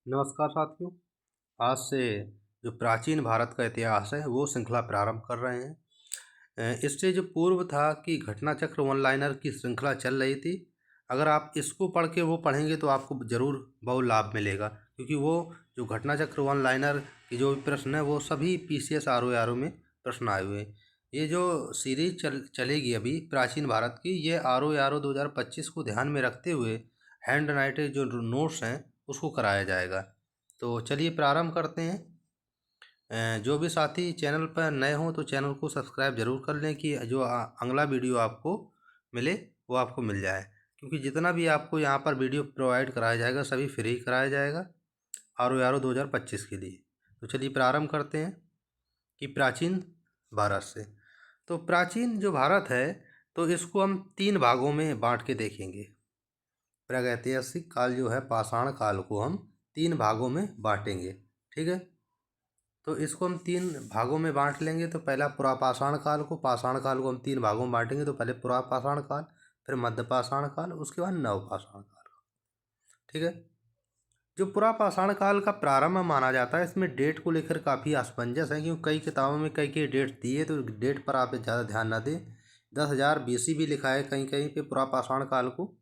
नमस्कार साथियों। आज से जो प्राचीन भारत का इतिहास है वो श्रृंखला प्रारंभ कर रहे हैं। इससे जो पूर्व था कि घटना चक्र वन लाइनर की श्रृंखला चल रही थी। अगर आप इसको पढ़ के वो पढ़ेंगे तो आपको ज़रूर बहुत लाभ मिलेगा, क्योंकि वो जो घटना चक्र वन लाइनर की जो भी प्रश्न है वो सभी PCS RO में प्रश्न आए हुए हैं। ये जो सीरीज चलेगी अभी प्राचीन भारत की, ये RO 2025 को ध्यान में रखते हुए हैंड राइटेड जो नोट्स हैं उसको कराया जाएगा। तो चलिए प्रारंभ करते हैं। जो भी साथी चैनल पर नए हों तो चैनल को सब्सक्राइब जरूर कर लें कि जो अगला वीडियो आपको मिले वो आपको मिल जाए, क्योंकि जितना भी आपको यहाँ पर वीडियो प्रोवाइड कराया जाएगा सभी फ्री कराया जाएगा RO 2025 के लिए। तो चलिए प्रारंभ करते हैं कि प्राचीन भारत से। तो प्राचीन जो भारत है तो इसको हम 3 भागों में बांट के देखेंगे। प्रागैतिहासिक काल जो है, पाषाण काल को हम 3 भागों में बांटेंगे। ठीक है, तो इसको हम 3 भागों में बांट लेंगे। तो पहला पुरापाषाण काल को, पाषाण काल को हम 3 भागों में बांटेंगे। तो पहले पुरापाषाण काल, फिर मध्यपाषाण काल, उसके बाद नवपाषाण काल। ठीक है, जो पुरापाषाण काल का प्रारंभ माना जाता है, इसमें डेट को लेकर काफ़ी असमंजस है, क्योंकि कई किताबों में कई कई डेट दी है, तो डेट पर आप ज़्यादा ध्यान ना दें। 10,000 BC भी लिखा है कहीं कहीं पे पुरापाषाण काल को,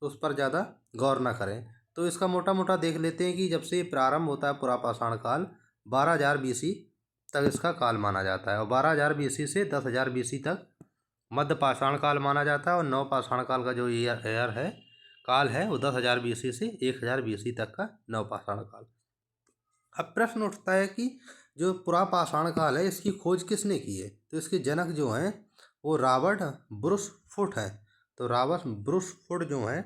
तो उस पर ज़्यादा गौर ना करें। तो इसका मोटा मोटा देख लेते हैं कि जब से प्रारंभ होता है पुरापाषाण काल, 12,000 BC तक इसका काल माना जाता है, और 12,000 BC से 10,000 BC तक मध्यपाषाण काल माना जाता है। और नवपाषाण काल का जो ईयर है, काल है, वो 10,000 BC से 1,000 BC तक का नवपाषाण काल। अब प्रश्न उठता है कि जो पुरापाषाण काल है इसकी खोज किसने की है? तो इसके जनक जो हैं वो रॉबर्ट ब्रूस फुट हैं। तो रॉबर्ट ब्रूस फुट जो हैं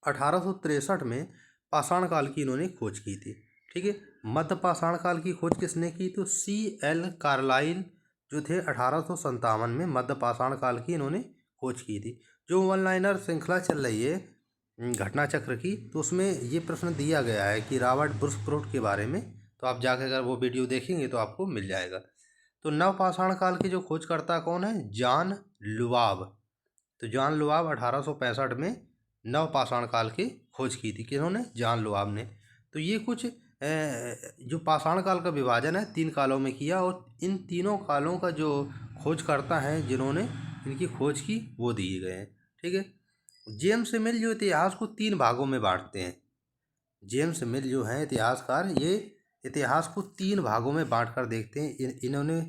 1863 में पाषाण काल की इन्होंने खोज की थी। ठीक है, मध्य पाषाण काल की खोज किसने की? तो CL कार्लाइल जो थे 1857 में मध्य पाषाण काल की इन्होंने खोज की थी। जो वन लाइनर श्रृंखला चल रही है घटना चक्र की, तो उसमें ये प्रश्न दिया गया है कि रॉबर्ट ब्रूस फुट के बारे में। तो आप जाकर अगर वो वीडियो देखेंगे तो आपको मिल जाएगा। तो नवपाषाण काल के जो खोजकर्ता कौन है? जॉन लुबाब। तो जॉन लुबाब 1865 में नवपाषाण काल की खोज की थी। किन्होंने? जॉन लुबाब ने। तो ये कुछ जो पाषाण काल का विभाजन है 3 कालों में किया, और इन तीनों कालों का जो खोजकर्ता हैं जिन्होंने इनकी खोज की वो दिए गए हैं। ठीक है, जेम्स मिल जो इतिहास को 3 भागों में बांटते हैं। जेम्स मिल जो हैं इतिहासकार, ये इतिहास को 3 भागों में बांट कर देखते हैं। इन्होंने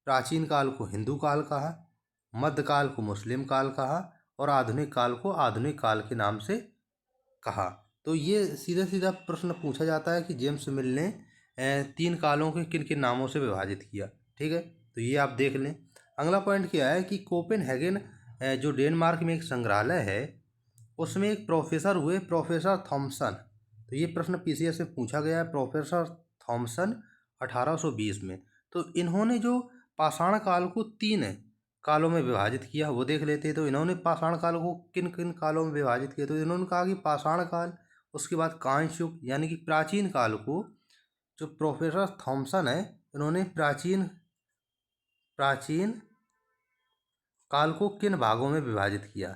प्राचीन काल को हिंदू काल कहा, मध्यकाल को मुस्लिम काल कहा, और आधुनिक काल को आधुनिक काल के नाम से कहा। तो ये सीधा सीधा प्रश्न पूछा जाता है कि जेम्स मिल ने 3 कालों के किन किन नामों से विभाजित किया। ठीक है, तो ये आप देख लें। अगला पॉइंट क्या है कि कोपेनहेगन जो डेनमार्क में एक संग्रहालय है, उसमें एक प्रोफेसर हुए, प्रोफेसर थॉमसन। तो ये प्रश्न PCS से पूछा गया है, प्रोफेसर थॉमसन 1820 में। तो इन्होंने जो पाषाण काल को 3 कालों में विभाजित किया वो देख लेते हैं। तो इन्होंने पाषाण काल को किन किन कालों में विभाजित किया? तो इन्होंने कहा कि पाषाण काल, उसके बाद कांस्य युग यानी कि प्राचीन काल को जो प्रोफेसर थॉमसन है इन्होंने प्राचीन प्राचीन काल को किन भागों में विभाजित किया?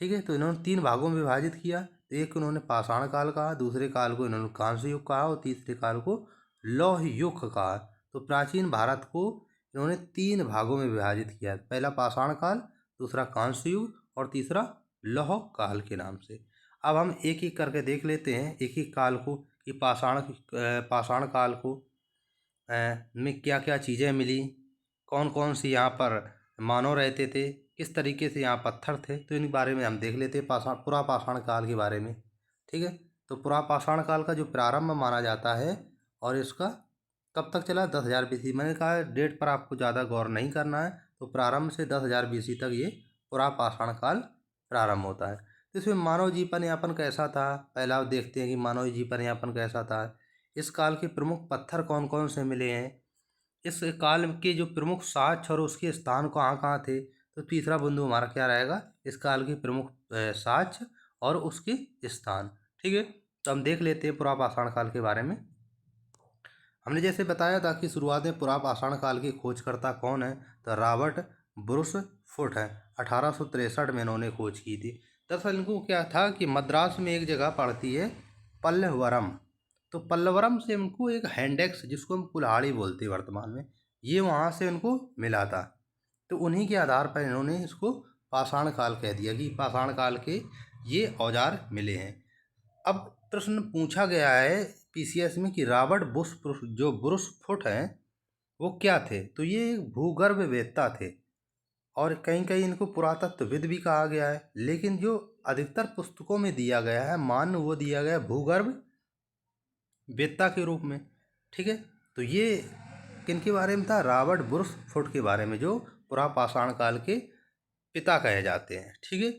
ठीक है, तो इन्होंने 3 भागों में विभाजित किया। तो एक इन्होंने पाषाण काल कहा, दूसरे काल को इन्होंने कांस्य युग कहा, और तीसरे काल को लौह युग कहा। तो प्राचीन भारत को इन्होंने 3 भागों में विभाजित किया, पहला पाषाण काल, दूसरा कांस्य युग, और तीसरा लौह काल के नाम से। अब हम एक एक करके देख लेते हैं एक एक काल को कि पाषाण काल को में क्या क्या चीज़ें मिली, कौन कौन सी यहाँ पर मानव रहते थे, किस तरीके से यहाँ पत्थर थे। तो इन बारे में हम देख लेते हैं पुरापाषाण काल के बारे में। ठीक है, तो पुरापाषाण काल का जो प्रारंभ माना जाता है, और इसका कब तक चला? 10,000 BC। मैंने कहा डेट पर आपको ज़्यादा गौर नहीं करना है। तो प्रारंभ से 10,000 BC तक ये पुरापाषाण काल प्रारंभ होता है। तो इसमें मानव जीवन यापन कैसा था, पहला आप देखते हैं कि मानव जीवन यापन कैसा था। इस काल के प्रमुख पत्थर कौन कौन से मिले हैं, इस काल के जो प्रमुख साक्ष्य और उसके स्थान कहाँ कहाँ थे। तो तीसरा बिंदु हमारा क्या रहेगा? इस काल के प्रमुख साक्ष्य और उसके स्थान। ठीक है, तो हम देख लेते हैं पुरापाषाण काल के बारे में। हमने जैसे बताया था कि शुरुआत में पुरापाषाण काल के खोजकर्ता कौन है? तो रॉबर्ट ब्रूस फुट है, 1863 में इन्होंने खोज की थी। दरअसल इनको क्या था कि मद्रास में एक जगह पड़ती है पल्लवरम। तो पल्लवरम से उनको एक हैंडेक्स, जिसको हम कुल्हाड़ी बोलते हैं वर्तमान में, ये वहाँ से उनको मिला था। तो उन्हीं के आधार पर इन्होंने इसको पाषाण काल कह दिया कि पाषाण काल के ये औजार मिले हैं। अब प्रश्न पूछा गया है पीसीएस में कि रॉबर्ट ब्रूस फुट हैं वो क्या थे, तो ये एक भूगर्भ वेत्ता थे और कहीं कहीं इनको पुरातत्वविद भी कहा गया है, लेकिन जो अधिकतर पुस्तकों में दिया गया है मान वो दिया गया भूगर्भ वेत्ता के रूप में। ठीक है, तो ये किन के बारे में था? रॉबर्ट ब्रूस फुट के बारे में, जो पुरापाषाण काल के पिता कहे जाते हैं। ठीक है,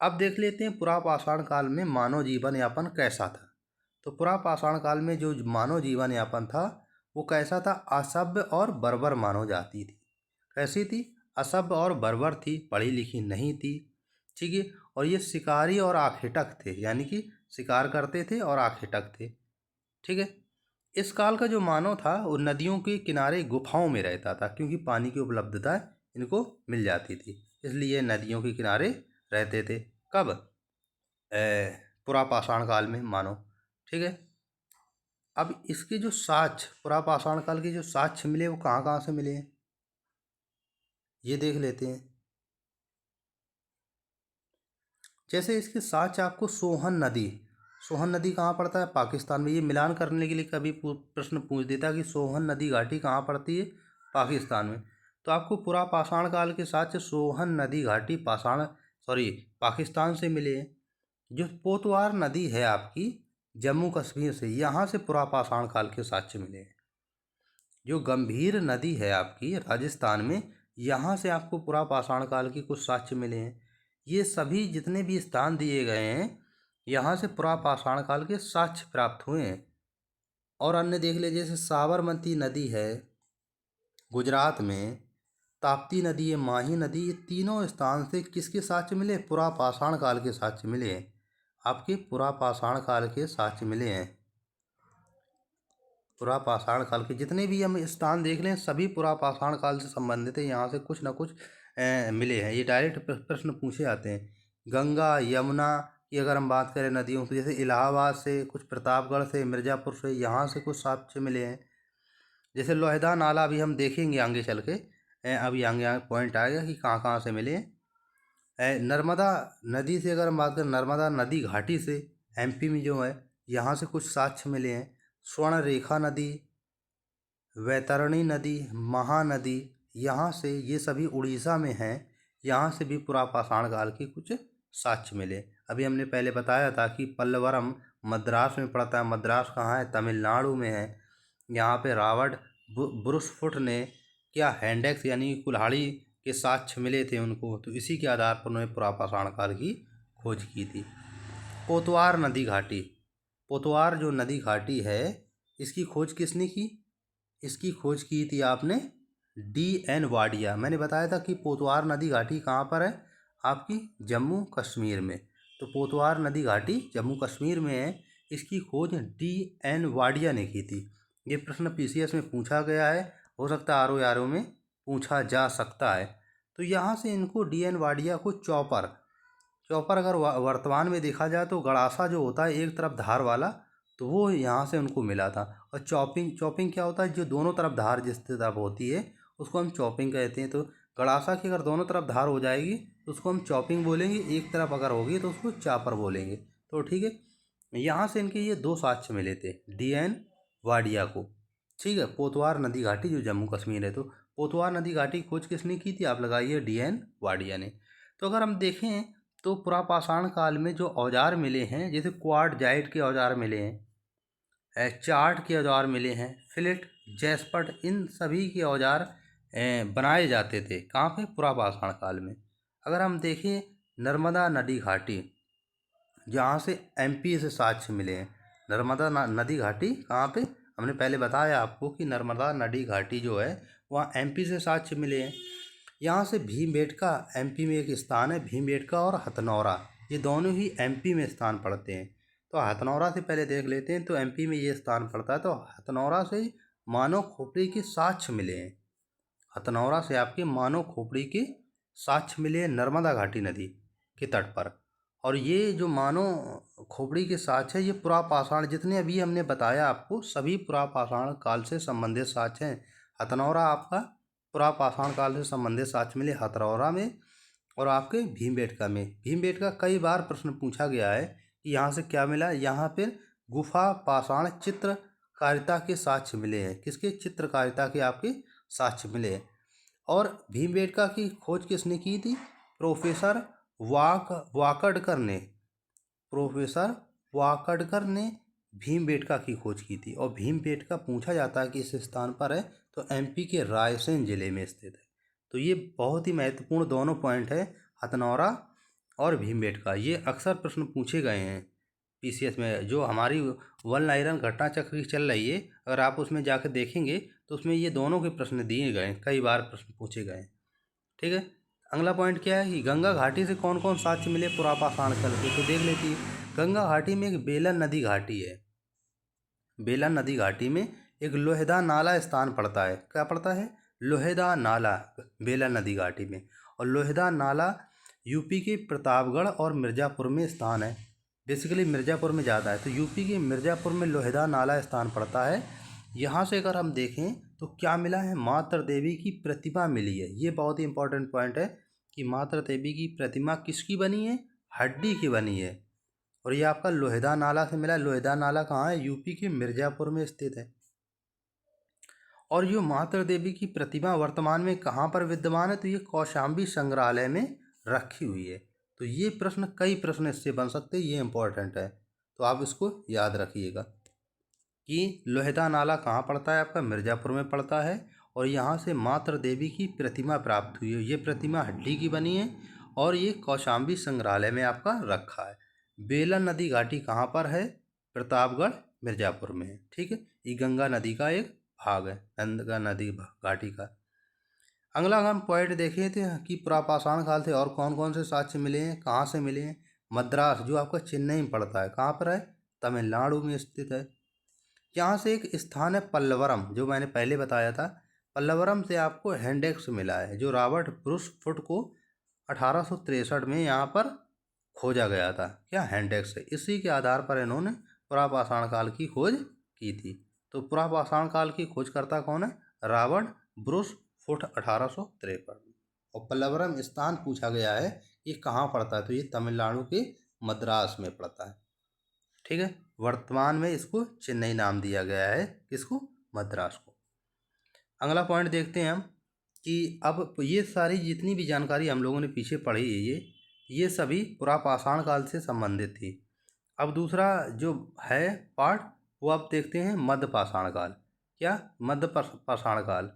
अब देख लेते हैं पुरापाषाण काल में मानव जीवन यापन कैसा था। तो पुरापाषाण काल में जो मानव जीवन यापन था वो कैसा था? असभ्य और बर्बर मानव जाति थी। कैसी थी? असभ्य और बर्बर थी, पढ़ी लिखी नहीं थी। ठीक है, और ये शिकारी और आखेटक थे, यानी कि शिकार करते थे और आखेटक थे। ठीक है, इस काल का जो मानव था वो नदियों के किनारे गुफाओं में रहता था, क्योंकि पानी की उपलब्धता इनको मिल जाती थी, इसलिए नदियों के किनारे रहते थे। कब? पुरापाषाण काल में मानव। ठीक है, अब इसके जो साक्ष्य, पुरापाषाण काल के जो साक्ष्य मिले वो कहाँ कहाँ से मिले हैं ये देख लेते हैं। जैसे इसके साक्ष्य आपको सोहन नदी कहाँ पड़ता है? पाकिस्तान में। ये मिलान करने के लिए कभी प्रश्न पूछ देता कि सोहन नदी घाटी कहाँ पड़ती है? पाकिस्तान में। तो आपको पुरापाषाण काल के साक्ष्य सोहन नदी घाटी पाकिस्तान से मिले हैं। जो पोतवार नदी है आपकी जम्मू कश्मीर से, यहाँ से पुरापाषाण काल के साक्ष्य मिले हैं। जो गंभीर नदी है आपकी राजस्थान में, यहाँ से आपको पुरापाषाण काल के कुछ साक्ष्य मिले हैं। ये सभी जितने भी स्थान दिए गए हैं यहाँ से पुरापाषाण काल के साक्ष्य प्राप्त हुए हैं। और अन्य देख लीजिए, जैसे साबरमती नदी है गुजरात में, ताप्ती नदी है, माही नदी, ये तीनों स्थान से किसके साक्ष्य मिले? पुरापाषाण काल के साक्ष्य मिले हैं। आपके पुरापाषाण काल के साक्ष्य मिले हैं। पुरापाषाण काल के जितने भी हम स्थान देख लें सभी पुरापाषाण काल से संबंधित है, यहाँ से कुछ ना कुछ मिले हैं। ये डायरेक्ट प्रश्न पूछे जाते हैं। गंगा यमुना की अगर हम बात करें नदियों की, जैसे इलाहाबाद से, कुछ प्रतापगढ़ से, मिर्ज़ापुर से, यहाँ से कुछ साक्ष्य मिले हैं। जैसे लोहिदा नाला अभी हम देखेंगे आगे चल के, अभी आगे पॉइंट आएगा कि कहाँ कहाँ से मिले हैं। नर्मदा नदी से अगर हम बात करें, नर्मदा नदी घाटी से एमपी में जो है यहाँ से कुछ साक्ष्य मिले हैं। स्वर्ण रेखा नदी, वैतरणी नदी, महानदी, यहाँ से, ये सभी उड़ीसा में हैं, यहाँ से भी पुरापाषाण काल के कुछ साक्ष्य मिले। अभी हमने पहले बताया था कि पल्लवरम मद्रास में पड़ता है। मद्रास कहाँ है? तमिलनाडु में है। यहाँ पे रॉबर्ट ब्रूस फुट ने क्या हैंडेक्स यानी कुल्हाड़ी के साक्ष्य मिले थे उनको, तो इसी के आधार पर उन्होंने पुरापाषाण काल की खोज की थी। कोतवार नदी घाटी, पोतवार जो नदी घाटी है इसकी खोज किसने की? इसकी खोज की थी आपने D.N. वाडिया। मैंने बताया था कि पोतवार नदी घाटी कहाँ पर है? आपकी जम्मू कश्मीर में। तो पोतवार नदी घाटी जम्मू कश्मीर में है, इसकी खोज D.N. वाडिया ने की थी। ये प्रश्न पीसीएस में पूछा गया है, हो सकता है RO में पूछा जा सकता है। तो यहाँ से इनको D.N. वाडिया को चौपर अगर वर्तमान में देखा जाए तो गड़ासा जो होता है एक तरफ धार वाला, तो वो यहाँ से उनको मिला था। और चॉपिंग क्या होता है? जो दोनों तरफ धार जिस तरफ होती है उसको हम चॉपिंग कहते हैं। तो गड़ासा की अगर दोनों तरफ धार हो जाएगी तो उसको हम चॉपिंग बोलेंगे, एक तरफ अगर होगी तो उसको चापर बोलेंगे। तो ठीक है, यहाँ से इनके ये दो साक्ष्य मिले थे D.N. वाडिया को। ठीक है, पोतवार नदी घाटी जो जम्मू कश्मीर है, तो पोतवार नदी घाटी की खोज किसने की थी? आप लगाइए D.N. वाडिया ने। तो अगर हम देखें तो पुरापाषाण काल में जो औजार मिले हैं, जैसे क्वार्टजाइट के औजार मिले हैं, चार्ट के औजार मिले हैं, फिलेट, जैसपट, इन सभी के औजार बनाए जाते थे। कहाँ पे? पुरापाषाण काल में। अगर हम देखें नर्मदा नदी घाटी, जहाँ से एमपी से साक्ष्य मिले हैं। नर्मदा नदी घाटी कहाँ पे? हमने पहले बताया आपको कि नर्मदा नदी घाटी जो है वहाँ एमपी से साक्ष्य मिले हैं। यहाँ से भीमबेटका, एमपी में एक स्थान है भीमबेटका, और हथनौरा, ये दोनों ही एमपी में स्थान पड़ते हैं। तो हथनौरा से पहले देख लेते हैं। तो एमपी में ये स्थान पड़ता है, तो हथनौरा से मानव खोपड़ी के साक्ष्य मिले हैं। हथनौरा से आपके मानव खोपड़ी के साक्ष्य मिले हैं नर्मदा घाटी नदी के तट पर। और ये जो मानव खोपड़ी के साक्ष्य है ये पुरापाषाण, जितने अभी हमने बताया आपको सभी पुरापाषाण काल से संबंधित साक्ष्य हैं। हथनौरा आपका पुरापाषाण काल से संबंधित साक्ष्य मिले हथनौरा में और आपके भीमबेटका में। भीमबेटका कई बार प्रश्न पूछा गया है कि यहाँ से क्या मिला। यहाँ पर गुफा पाषाण चित्रकारिता के साक्ष्य मिले हैं। किसके? चित्रकारिता के आपके साक्ष्य मिले हैं। और भीमबेटका की खोज किसने की थी? प्रोफेसर वाकड़कर ने भीमबेटका की खोज की थी। और भीमबेटका पूछा जाता है कि इस स्थान पर है तो एमपी के रायसेन जिले में स्थित है। तो ये बहुत ही महत्वपूर्ण दोनों पॉइंट है, हथनौरा और भीमबेटका। ये अक्सर प्रश्न पूछे गए हैं पीसीएस में। जो हमारी वन आयरन घटना चक्र की चल रही है, अगर आप उसमें जाकर देखेंगे तो उसमें ये दोनों के प्रश्न दिए गए हैं, कई बार प्रश्न पूछे गए हैं। ठीक है, अगला पॉइंट क्या है कि गंगा घाटी से कौन कौन साक्ष्य मिले पुरापाषाण काल के, तो देख लेती है। गंगा घाटी में एक बेलन नदी घाटी है। बेलन नदी घाटी में एक लोहेदा नाला स्थान पड़ता है। क्या पड़ता है? लोहेदा नाला बेलन नदी घाटी में। और लोहेदा नाला यूपी के प्रतापगढ़ और मिर्ज़ापुर में स्थान है। बेसिकली मिर्ज़ापुर में ज़्यादा है, तो यूपी के मिर्ज़ापुर में लोहेदा नाला स्थान पड़ता है। यहाँ से अगर हम देखें तो क्या मिला है? मातृ देवी की प्रतिमा मिली है। ये बहुत ही इंपॉर्टेंट पॉइंट है कि मातृ देवी की प्रतिमा किसकी बनी है? हड्डी की बनी है। और ये आपका लोहेदा नाला से मिला। लोहेदा नाला कहाँ है? यूपी के मिर्ज़ापुर में स्थित है। और ये मातृ देवी की प्रतिमा वर्तमान में कहाँ पर विद्यमान है? तो ये कौशाम्बी संग्रहालय में रखी हुई है। तो ये प्रश्न, कई प्रश्न इससे बन सकते हैं, ये इंपॉर्टेंट है, तो आप इसको याद रखिएगा कि लोहेदा नाला कहाँ पड़ता है? आपका मिर्ज़ापुर में पड़ता है। और यहाँ से मातृ देवी की प्रतिमा प्राप्त हुई है। ये प्रतिमा हड्डी की बनी है और ये कौशाम्बी संग्रहालय में आपका रखा है। बेलन नदी घाटी कहाँ पर है? प्रतापगढ़ मिर्ज़ापुर में है। ठीक है, ये गंगा नदी का एक भाग है, गंगा नदी घाटी का। अगला हम पॉइंट देखे थे कि पुरापाषाण काल से और कौन कौन से साक्ष्य मिले हैं, कहाँ से मिले हैं। मद्रास जो आपका चेन्नई में पड़ता है, कहाँ पर है? तमिलनाडु में स्थित है। यहाँ से एक स्थान है पल्लवरम, जो मैंने पहले बताया था। पल्लवरम से आपको हैंडेक्स मिला है, जो रॉबर्ट ब्रूस फुट को 1863 में यहाँ पर खोजा गया था। क्या? हैंडेक्स है। इसी के आधार पर इन्होंने पुरापाषाण काल की खोज की थी। तो पुरापाषाण काल की खोजकर्ता कौन है? Robert Bruce foot 1853। और पल्लवरम स्थान पूछा गया है ये कहाँ पड़ता है, तो ये तमिलनाडु के मद्रास में पड़ता है। ठीक है, वर्तमान में इसको चेन्नई नाम दिया गया है। किसको? मद्रास को। अगला पॉइंट देखते हैं हम कि अब ये सारी जितनी भी जानकारी हम लोगों ने पीछे पढ़ी है ये सभी पुरापाषाण काल से संबंधित थी। अब दूसरा जो है पार्ट वो अब देखते हैं मध्यपाषाण काल। क्या? मध्यपाषाण काल।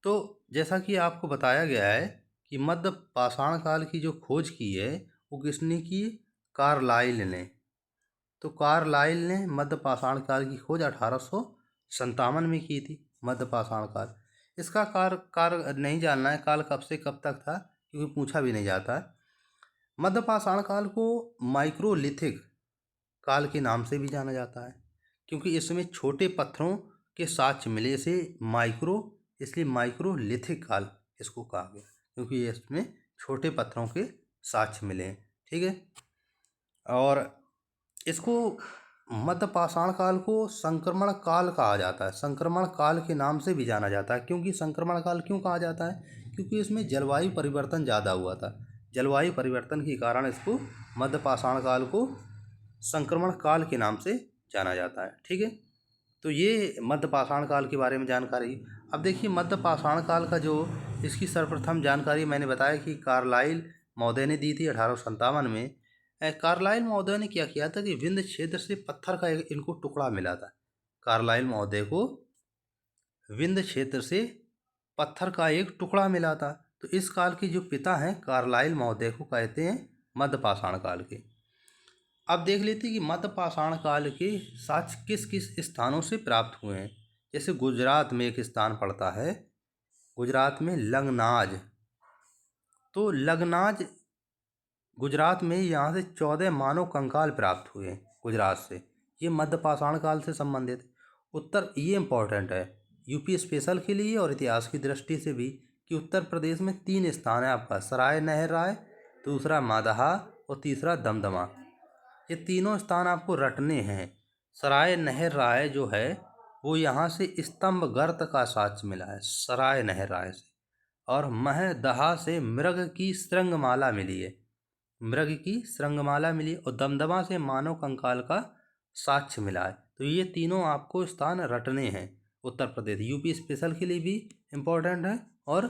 तो जैसा कि आपको बताया गया है कि मध्यपाषाण काल की जो खोज की है वो किसने की? कार्लाइल ने। तो कार्लाइल ने मध्यपाषाण काल की खोज 1857 में की थी। मध्यपाषाण काल, इसका कार नहीं जानना है काल कब से कब तक था, क्योंकि पूछा भी नहीं जाता है। मध्यपाषाण काल को माइक्रोलिथिक काल के नाम से भी जाना जाता है, क्योंकि इसमें छोटे पत्थरों के साक्ष्य मिले से इसलिए माइक्रोलिथिक काल इसको कहा गया, क्योंकि इसमें छोटे पत्थरों के साक्ष्य मिले हैं। ठीक है, और इसको मध्यपाषाण काल को संक्रमण काल कहा जाता है। संक्रमण काल के नाम से भी जाना जाता है। क्योंकि संक्रमण काल क्यों कहा जाता है? क्योंकि इसमें जलवायु परिवर्तन ज़्यादा हुआ था। जलवायु परिवर्तन के कारण इसको मध्यपाषाण काल को संक्रमण काल के नाम से जाना जाता है। ठीक है, तो ये मध्यपाषाण काल के बारे में जानकारी। अब देखिए मध्यपाषाण काल का जो इसकी सर्वप्रथम जानकारी मैंने बताया कि कार्लाइल महोदय ने दी थी 1857 में। कार्लाइल महोदय ने क्या किया था कि विंध्य क्षेत्र से पत्थर का इनको टुकड़ा मिला था। कार्लाइल महोदय को विंध्य क्षेत्र से पत्थर का एक टुकड़ा मिला था। तो इस काल के जो पिता हैं कार्लाइल महोदय को कहते हैं मध्यपाषाण काल के। अब देख लेते हैं कि मध्यपाषाण काल के साक्ष्य किस किस स्थानों से प्राप्त हुए हैं। जैसे गुजरात में एक स्थान पड़ता है, गुजरात में लंगनाज। तो लंगनाज गुजरात में यहाँ से 14 मानव कंकाल प्राप्त हुए हैं गुजरात से। ये मध्यपाषाण काल से संबंधित। उत्तर, ये इम्पोर्टेंट है यूपी स्पेशल के लिए और इतिहास की दृष्टि से भी, कि उत्तर प्रदेश में 3 स्थान है आपका, सराय नहर राय, दूसरा मादहा और तीसरा दमदमा। ये तीनों स्थान आपको रटने हैं। सराय नहर राय जो है वो यहाँ से स्तंभ गर्त का साक्ष्य मिला है, सराय नहर राय से। और महदहा से मृग की श्रृंगमाला मिली है, मृग की श्रृंगमाला मिली। और दमदमा से मानव कंकाल का साक्ष्य मिला है। तो ये तीनों आपको स्थान रटने हैं। उत्तर प्रदेश यूपी स्पेशल के लिए भी इम्पोर्टेंट है और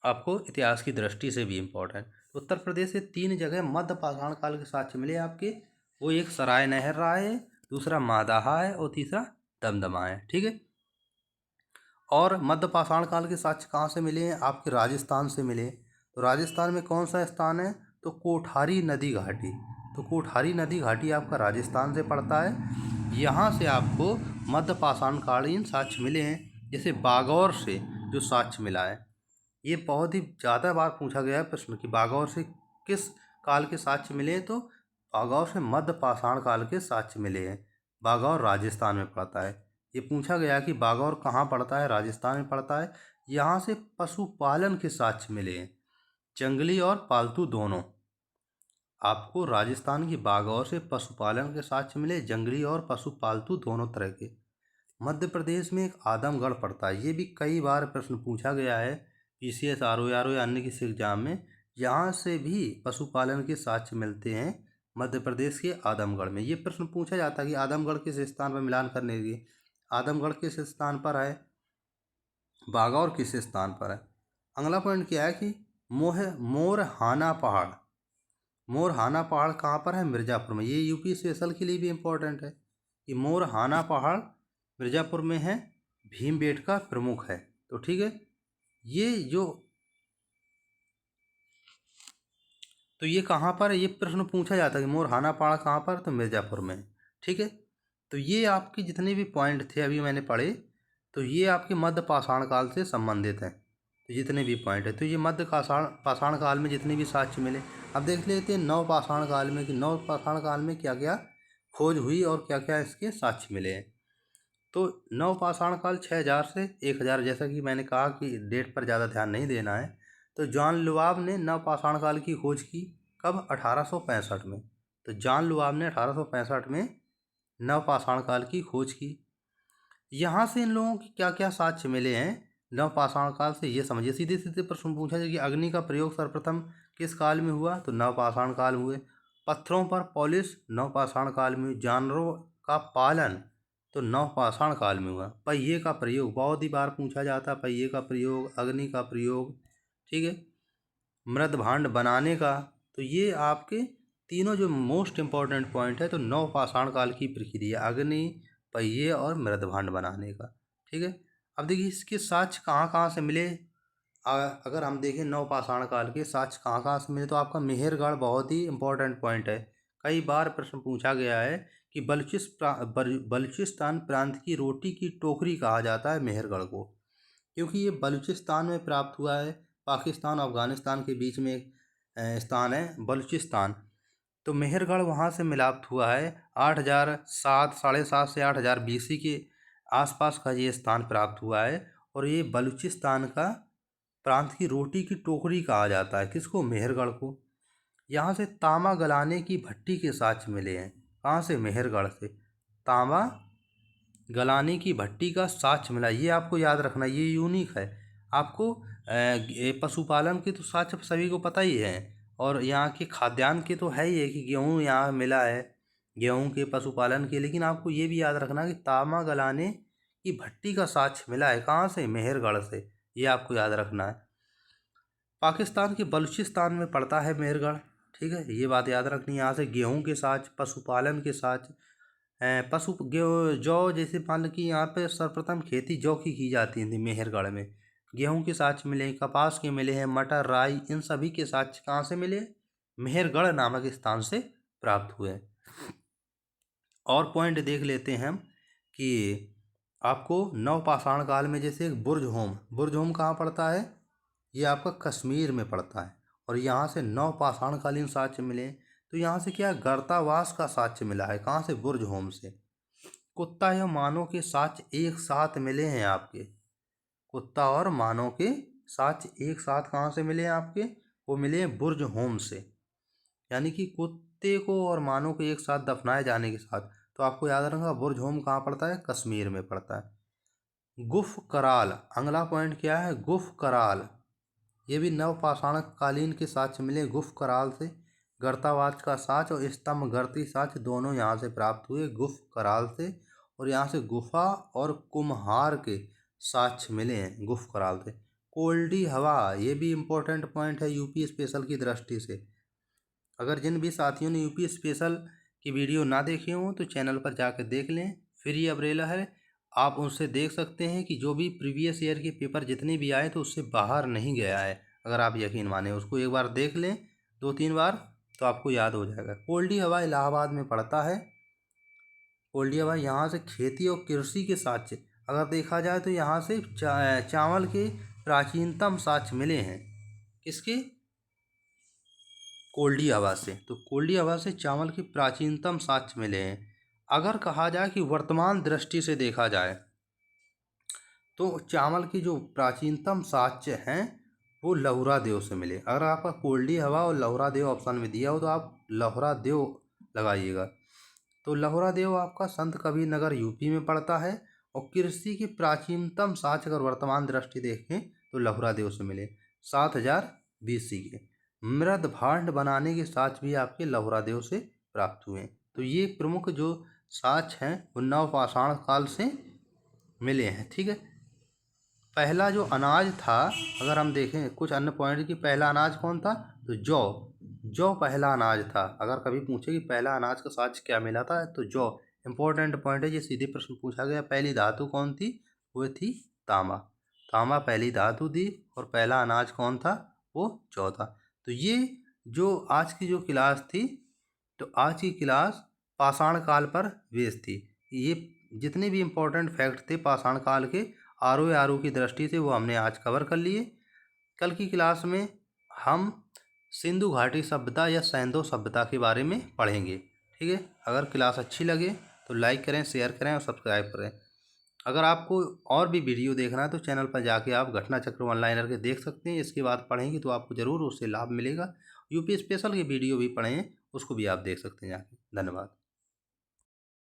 आपको इतिहास की दृष्टि से भी इम्पोर्टेंट। उत्तर प्रदेश से 3 जगह मध्य पाषाण काल के साक्ष्य मिले आपके। वो एक सराय नहर राय है, दूसरा मादाहा है और तीसरा दमदमा है। ठीक है। और मध्य पाषाण काल के साक्ष्य कहाँ से मिले हैं? आपके राजस्थान से मिले। तो राजस्थान में कौन सा स्थान है? तो कोठारी नदी घाटी। तो कोठारी नदी घाटी आपका राजस्थान से पड़ता है। यहाँ से आपको मध्य पाषाण कालीन साक्ष्य मिले हैं। जैसे बागौर से जो साक्ष्य मिला है, ये बहुत ही ज़्यादा बार पूछा गया है प्रश्न कि बागौर से किस काल के साक्ष्य मिले हैं। तो बागौर से मध्य पाषाण काल के साक्ष्य मिले हैं। बागौर राजस्थान में पड़ता है। ये पूछा गया कि बागौर कहाँ पड़ता है? राजस्थान में पड़ता है। यहाँ से पशुपालन के साक्ष्य मिले हैं, जंगली और पालतू दोनों। आपको राजस्थान की बागौर से पशुपालन के साक्ष्य मिले, जंगली और पशुपालतू दोनों तरह के। मध्य प्रदेश में एक आदमगढ़ पड़ता है। ये भी कई बार प्रश्न पूछा गया है PCS RO या अन्य किसी एग्जाम में। यहाँ से भी पशुपालन के साक्ष्य मिलते हैं मध्य प्रदेश के आदमगढ़ में। ये प्रश्न पूछा जाता है कि आदमगढ़ किस स्थान पर मिलान करने के, आदमगढ़ किस स्थान पर है, बागौर किस स्थान पर है। अगला पॉइंट क्या है कि मोरहाना पहाड़। मोरहाना पहाड़ कहाँ पर है? मिर्ज़ापुर में। ये यूपी स्पेशल के लिए भी इम्पोर्टेंट है कि मोरहाना पहाड़ मिर्ज़ापुर में है, भीमबेटका प्रमुख है। तो ठीक है। ये कहाँ पर है? ये प्रश्न पूछा जाता है कि मोरहाना पहाड़ कहाँ पर? तो मिर्ज़ापुर में। ठीक है। तो ये आपके जितने भी पॉइंट थे अभी मैंने पढ़े, तो ये आपके मध्य पाषाण काल से संबंधित हैं। तो जितने भी पॉइंट है, तो ये मध्य पाषाण काल में जितने भी साक्ष्य मिले। अब देख लेते हैं नव पाषाण काल में कि नव पाषाण काल में क्या क्या खोज हुई और क्या क्या इसके साक्ष्य मिले हैं। तो नव पाषाण काल 6000 से 1000, जैसा कि मैंने कहा कि डेट पर ज़्यादा ध्यान नहीं देना है। तो जॉन लुआब ने नव पाषाण काल की खोज की कब? 1865 में। तो जॉन लुआब ने 1865 में नव पाषाण काल की खोज की। यहाँ से इन लोगों की क्या क्या साक्ष्य मिले हैं नव पाषाण काल से, ये समझिए। सीधे सीधे प्रश्न पूछा जाए कि अग्नि का प्रयोग सर्वप्रथम किस काल में हुआ? तो नव पाषाण काल हुए। पत्थरों पर पॉलिश नव पाषाण काल में। जानवरों का पालन तो नव पाषाण काल में हुआ। पहिए का प्रयोग बहुत ही बार पूछा जाता है, पहिए का प्रयोग, अग्नि का प्रयोग। ठीक है। मृद भांड बनाने का, तो ये आपके तीनों जो मोस्ट इम्पॉर्टेंट पॉइंट है। तो नव पाषाण काल की प्रक्रिया, अग्नि, पहिए और मृद भांड बनाने का। ठीक है। अब देखिए इसके साक्ष्य कहाँ कहाँ से मिले। अगर हम देखें नव पाषाण काल के साक्ष्य कहाँ कहाँ से मिले, तो आपका मेहरगढ़ बहुत ही इम्पोर्टेंट पॉइंट है। कई बार प्रश्न पूछा गया है कि बलूचिस्तान प्रांत की रोटी की टोकरी कहा जाता है मेहरगढ़ को, क्योंकि ये बलूचिस्तान में प्राप्त हुआ है। पाकिस्तान और अफगानिस्तान के बीच में एक स्थान है बलूचिस्तान। तो मेहरगढ़ वहाँ से मिलाप हुआ है। 8007, 7.5 से 8000 BC के आसपास का ये स्थान प्राप्त हुआ है। और ये बलूचिस्तान का प्रांत की रोटी की टोकरी कहा जाता है। किसको? मेहरगढ़ को। यहाँ से तांबा गलाने की भट्टी के साक्ष्य मिले हैं। कहाँ से? मेहरगढ़ से तांबा गलाने की भट्टी का साक्ष्य मिला। ये आपको याद रखना, ये यूनिक है। आपको पशुपालन के तो साक्ष्य सभी को पता ही है, और यहाँ के खाद्यान्न के तो है ही है कि गेहूँ यहाँ मिला है, गेहूँ के पशुपालन के। लेकिन आपको ये भी याद रखना कि तांबा गलाने की भट्टी का साक्ष्य मिला है। कहाँ से? मेहरगढ़ से। ये आपको याद रखना है। पाकिस्तान के बलूचिस्तान में पड़ता है मेहरगढ़। ठीक है, ये बात याद रखनी है। यहाँ से गेहूँ के साक्ष्य, पशुपालन के साक्ष्य, जौ, जैसे मान लो कि यहाँ पे सर्वप्रथम खेती जौ की जाती थी मेहरगढ़ में। गेहूं के साक्ष्य मिले, कपास के मिले हैं, मटर, राई, इन सभी के साक्ष्य कहाँ से मिले? मेहरगढ़ नामक स्थान से प्राप्त हुए। और पॉइंट देख लेते हैं हम कि आपको नव पाषाण काल में जैसे एक बुर्ज होम कहाँ पड़ता है? ये आपका कश्मीर में पड़ता है। और यहाँ से नव पाषाणकालीन साक्ष्य मिले। तो यहाँ से क्या? गर्तावास का साक्ष्य मिला है। कहाँ से? बुर्ज होम से। कुत्ता या मानव के साक्ष्य एक साथ मिले हैं आपके। कुत्ता और मानव के साक्ष्य एक साथ कहाँ से मिले हैं आपके? वो मिले हैं बुर्ज होम से, यानी कि कुत्ते को और मानव को एक साथ दफनाए जाने के साथ। तो आपको याद रखना बुर्ज होम कहाँ पड़ता है, कश्मीर में पड़ता है। गुफ कराल, अगला पॉइंट क्या है, गुफ कराल, ये भी नवपाषाण कालीन के साक्ष्य मिले गुफ कराल से। गर्तावाच का साक्ष्य और स्तंभ गर्ती साक्ष्य दोनों यहाँ से प्राप्त हुए गुफ कराल से, और यहाँ से गुफा और कुम्हार के साक्ष्य मिले हैं गुफ कराल से। कोल्डी हवा, ये भी इम्पोर्टेंट पॉइंट है यूपी स्पेशल की दृष्टि से। अगर जिन भी साथियों ने यूपी स्पेशल की वीडियो ना देखी हो तो चैनल पर जाकर देख लें, फ्री अवेलेबल है, आप उनसे देख सकते हैं कि जो भी प्रीवियस ईयर के पेपर जितने भी आए तो उससे बाहर नहीं गया है। अगर आप यकीन माने उसको एक बार देख लें 2-3 बार तो आपको याद हो जाएगा। कोल्डी हवा इलाहाबाद में पड़ता है। कोल्डी हवा यहाँ से खेती और कृषि के साक्ष्य अगर देखा जाए तो यहाँ से चावल के प्राचीनतम साक्ष्य मिले हैं। किसके, कोल्डी हवा से। तो कोल्डी हवा से चावल के प्राचीनतम साक्ष्य मिले हैं। अगर कहा जाए कि वर्तमान दृष्टि से देखा जाए तो चावल की जो प्राचीनतम साक्ष्य हैं वो लहुरा देव से मिले। अगर आपका कोल्डी हवा और लहुरा देव ऑप्शन में दिया हो तो आप लहुरा देव लगाइएगा। तो लहुरा देव आपका संत कबीर नगर यूपी में पड़ता है, और कृषि की प्राचीनतम साक्ष्य अगर वर्तमान दृष्टि देखें तो लहुरा देव से मिले 7000 BC के। मृद भांड बनाने के साक्ष्य भी आपके लहुरा देव से प्राप्त हुए। तो ये प्रमुख जो साक्ष्य हैं वो नवपाषाण काल से मिले हैं। ठीक है, पहला जो अनाज था अगर हम देखें कुछ अन्य पॉइंट की, पहला अनाज कौन था, तो जौ पहला अनाज था। अगर कभी पूछे कि पहला अनाज का साक्ष्य क्या मिला था तो जौ इंपॉर्टेंट पॉइंट है, ये सीधे प्रश्न पूछा गया। पहली धातु कौन थी, वो थी तांबा। तांबा पहली धातु थी और पहला अनाज कौन था, वो जौ था। तो ये जो आज की जो क्लास थी, तो आज की क्लास पाषाण काल पर बेस्ड थी। ये जितने भी इम्पोर्टेंट फैक्ट थे पाषाण काल के आरओ की दृष्टि से वो हमने आज कवर कर लिए। कल की क्लास में हम सिंधु घाटी सभ्यता या सैंधव सभ्यता के बारे में पढ़ेंगे। ठीक है, अगर क्लास अच्छी लगे तो लाइक करें, शेयर करें और सब्सक्राइब करें। अगर आपको और भी वीडियो देखना है तो चैनल पर जाके आप घटना चक्र ऑनलाइनर के देख सकते हैं। इसके बाद पढ़ेंगे तो आपको ज़रूर उससे लाभ मिलेगा। यूपी स्पेशल की वीडियो भी पढ़ें, उसको भी आप देख सकते हैं जाके। धन्यवाद।